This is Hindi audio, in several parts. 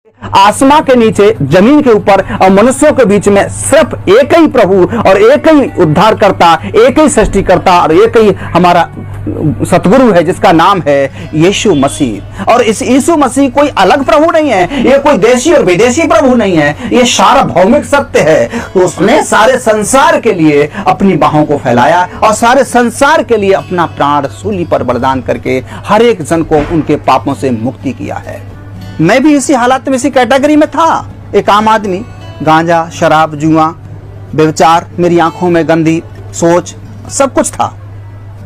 आसमां के नीचे, जमीन के ऊपर और मनुष्यों के बीच में सिर्फ एक ही प्रभु और एक ही उद्धारकर्ता, एक ही सृष्टिकर्ता और एक ही हमारा सतगुरु है, जिसका नाम है यीशु मसीह। और इस यीशु मसीह कोई अलग प्रभु नहीं है, ये कोई देशी और विदेशी प्रभु नहीं है, ये सार्वभौमिक सत्य है। तो उसने सारे संसार के लिए अपनी बाहों को फैलाया और सारे संसार के लिए अपना प्राण सूली पर बलिदान करके हर एक जन को उनके पापों से मुक्ति किया है। मैं भी इसी हालात में, इसी कैटेगरी में था, एक आम आदमी। गांजा, शराब, जुआ, व्यभिचार, मेरी आंखों में गंदी सोच, सब कुछ था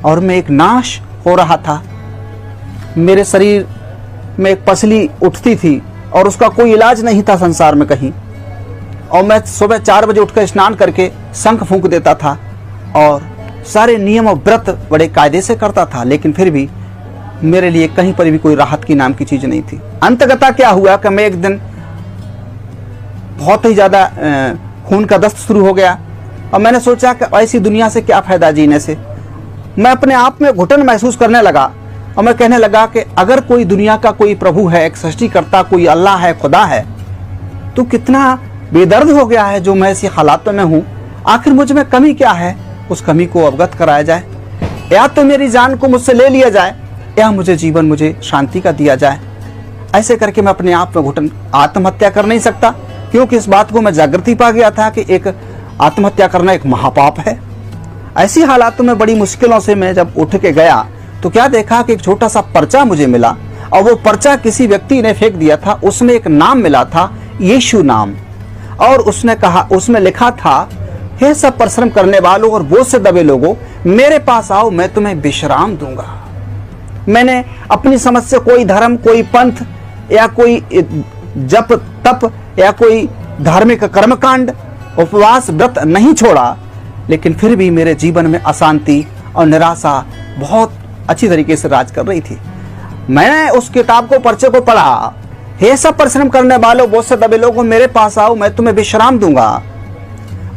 और मैं एक नाश हो रहा था। मेरे शरीर में एक पसली उठती थी और उसका कोई इलाज नहीं था संसार में कहीं। और मैं सुबह 4 बजे उठकर स्नान करके शंख फूंक देता था और सारे नियम और व्रत बड़े कायदे से करता था, लेकिन फिर भी मेरे लिए कहीं पर भी कोई राहत की नाम की चीज नहीं थी। अंततः क्या हुआ कि मैं एक दिन बहुत ही ज्यादा खून का दस्त शुरू हो गया और मैंने सोचा कि ऐसी दुनिया से क्या फायदा जीने से। मैं अपने आप में घुटन महसूस करने लगा और मैं कहने लगा कि अगर कोई दुनिया का कोई प्रभु है, एक सृष्टिकर्ता, कोई अल्लाह है, खुदा है, तो कितना बेदर्द हो गया है जो मैं ऐसी हालात में हूं। आखिर मुझ में कमी क्या है, उस कमी को अवगत कराया जाए, या तो मेरी जान को मुझसे ले लिया जाए या मुझे शांति का दिया जाए। ऐसे करके मैं अपने आप में घुटन, आत्महत्या कर नहीं सकता, क्योंकि इस बात को मैं जागृति पा गया था कि एक आत्महत्या करना एक महापाप है। ऐसी हालातों में बड़ी मुश्किलों से मैं जब उठ के गया तो क्या देखा कि एक छोटा सा पर्चा मुझे मिला और वो पर्चा किसी व्यक्ति ने फेंक दिया था। उसमें एक नाम मिला था, यीशु नाम, और उसने कहा, उसमें लिखा था, हे सब परिश्रम करने वालों और बोझ से दबे लोगों, मेरे पास आओ, मैं तुम्हें विश्राम दूंगा। मैंने अपनी समझ से कोई धर्म, कोई पंथ या कोई जप तप या कोई धार्मिक कर्मकांड, उपवास, व्रत नहीं छोड़ा, लेकिन फिर भी मेरे जीवन में अशांति और निराशा बहुत अच्छी तरीके से राज कर रही थी। मैंने उस किताब को, पर्चे को पढ़ा, हे सब परिश्रम करने वालों, बोझ से दबे लोगों, मेरे पास आओ, मैं तुम्हें विश्राम दूंगा।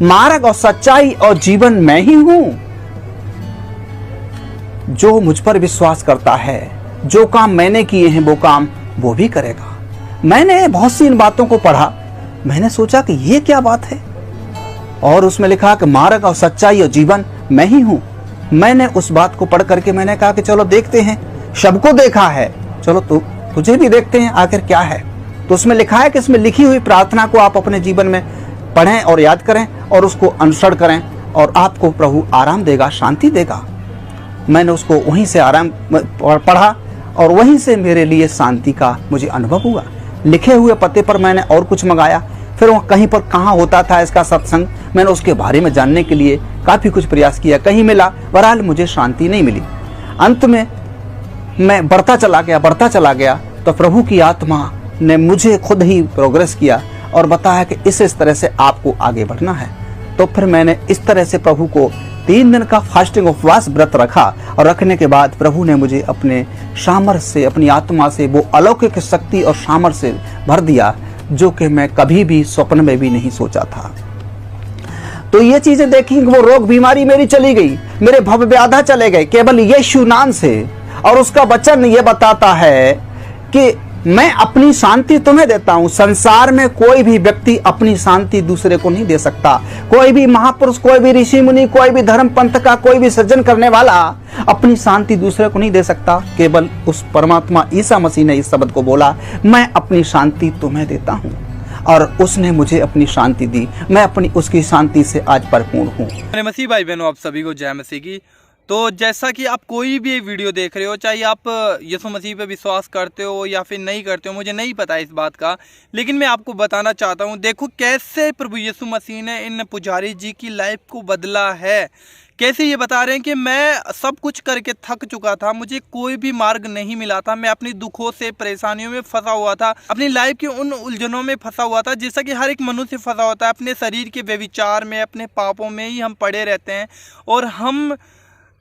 मार्ग और सच्चाई और जीवन मैं ही हूं। जो मुझ पर विश्वास करता है, जो काम मैंने किए हैं वो काम वो भी करेगा। मैंने बहुत सी इन बातों को पढ़ा, मैंने सोचा कि ये क्या बात है, और उसमें लिखा कि मार्ग और सच्चाई और जीवन मैं ही हूं। मैंने उस बात को पढ़ करके मैंने कहा कि चलो देखते हैं, सबको देखा है, चलो तुझे भी देखते हैं आखिर क्या है। तो उसमें लिखा है कि इसमें लिखी हुई प्रार्थना को आप अपने जीवन में पढ़ें और याद करें और उसको अनुसरण करें और आपको प्रभु आराम देगा, शांति देगा। मैंने उसको वहीं से आराम पढ़ा और वहीं से मेरे लिए शांति का मुझे अनुभव हुआ। लिखे हुए पते पर मैंने और कुछ मंगाया, फिर वह कहीं पर कहाँ होता था इसका सत्संग, मैंने उसके बारे में जानने के लिए काफ़ी कुछ प्रयास किया, कहीं मिला, बहरहाल मुझे शांति नहीं मिली। अंत में मैं बढ़ता चला गया तो प्रभु की आत्मा ने मुझे खुद ही प्रोग्रेस किया और बताया कि इस तरह से आपको आगे बढ़ना है। तो फिर मैंने इस तरह से प्रभु को 3 दिन का फास्टिंग उपवास व्रत रखा और रखने के बाद प्रभु ने मुझे अपने सामर्थ्य से, अपनी आत्मा से वो अलौकिक शक्ति और सामर्थ्य से भर दिया जो कि मैं कभी भी स्वप्न में भी नहीं सोचा था। तो ये चीजें देखी, वो रोग बीमारी मेरी चली गई, मेरे भव व्याधा चले गए केवल यीशु नाम से। और उसका वचन ये बताता है कि मैं अपनी शांति तुम्हें देता हूं। संसार में कोई भी व्यक्ति अपनी शांति दूसरे को नहीं दे सकता। कोई भी महापुरुष, कोई भी ऋषि मुनि, कोई भी धर्म पंथ का कोई भी सृजन करने वाला अपनी शांति दूसरे को नहीं दे सकता। केवल उस परमात्मा ईसा मसीह ने इस शब्द को बोला, मैं अपनी शांति तुम्हें देता हूं, और उसने मुझे अपनी शांति दी। मैं अपनी उसकी शांति से आज परिपूर्ण हूँ। मसीह भाई बहनों, आप सभी को जय मसीह की। तो जैसा कि आप कोई भी वीडियो देख रहे हो, चाहे आप यीशु मसीह पे विश्वास करते हो या फिर नहीं करते हो, मुझे नहीं पता इस बात का, लेकिन मैं आपको बताना चाहता हूँ। देखो कैसे प्रभु यीशु मसीह ने इन पुजारी जी की लाइफ को बदला है। कैसे ये बता रहे हैं कि मैं सब कुछ करके थक चुका था, मुझे कोई भी मार्ग नहीं मिला था, मैं अपनी दुखों से, परेशानियों में फंसा हुआ था, अपनी लाइफ की उन उलझनों में फंसा हुआ था जैसा कि हर एक मनुष्य फंसा होता है। अपने शरीर के व्यभिचार में, अपने पापों में ही हम पड़े रहते हैं और हम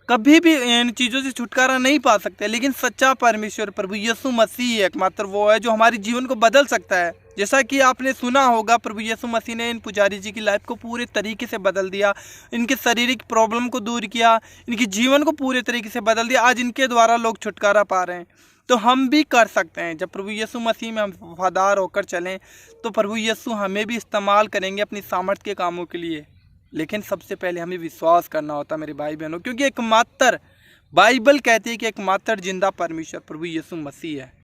कभी भी इन चीज़ों से छुटकारा नहीं पा सकते। लेकिन सच्चा परमेश्वर प्रभु यीशु मसीह एकमात्र वो है जो हमारे जीवन को बदल सकता है। जैसा कि आपने सुना होगा, प्रभु यीशु मसीह ने इन पुजारी जी की लाइफ को पूरे तरीके से बदल दिया, इनके शारीरिक प्रॉब्लम को दूर किया, इनके जीवन को पूरे तरीके से बदल दिया। आज इनके द्वारा लोग छुटकारा पा रहे हैं। तो हम भी कर सकते हैं। जब प्रभु यीशु मसीह में हम वफादार होकर चलें तो प्रभु यीशु हमें भी इस्तेमाल करेंगे अपनी सामर्थ्य के कामों के लिए। लेकिन सबसे पहले हमें विश्वास करना होता है मेरे भाई बहनों, क्योंकि एकमात्र बाइबल कहती है कि एकमात्र जिंदा परमेश्वर प्रभु यीशु मसीह है।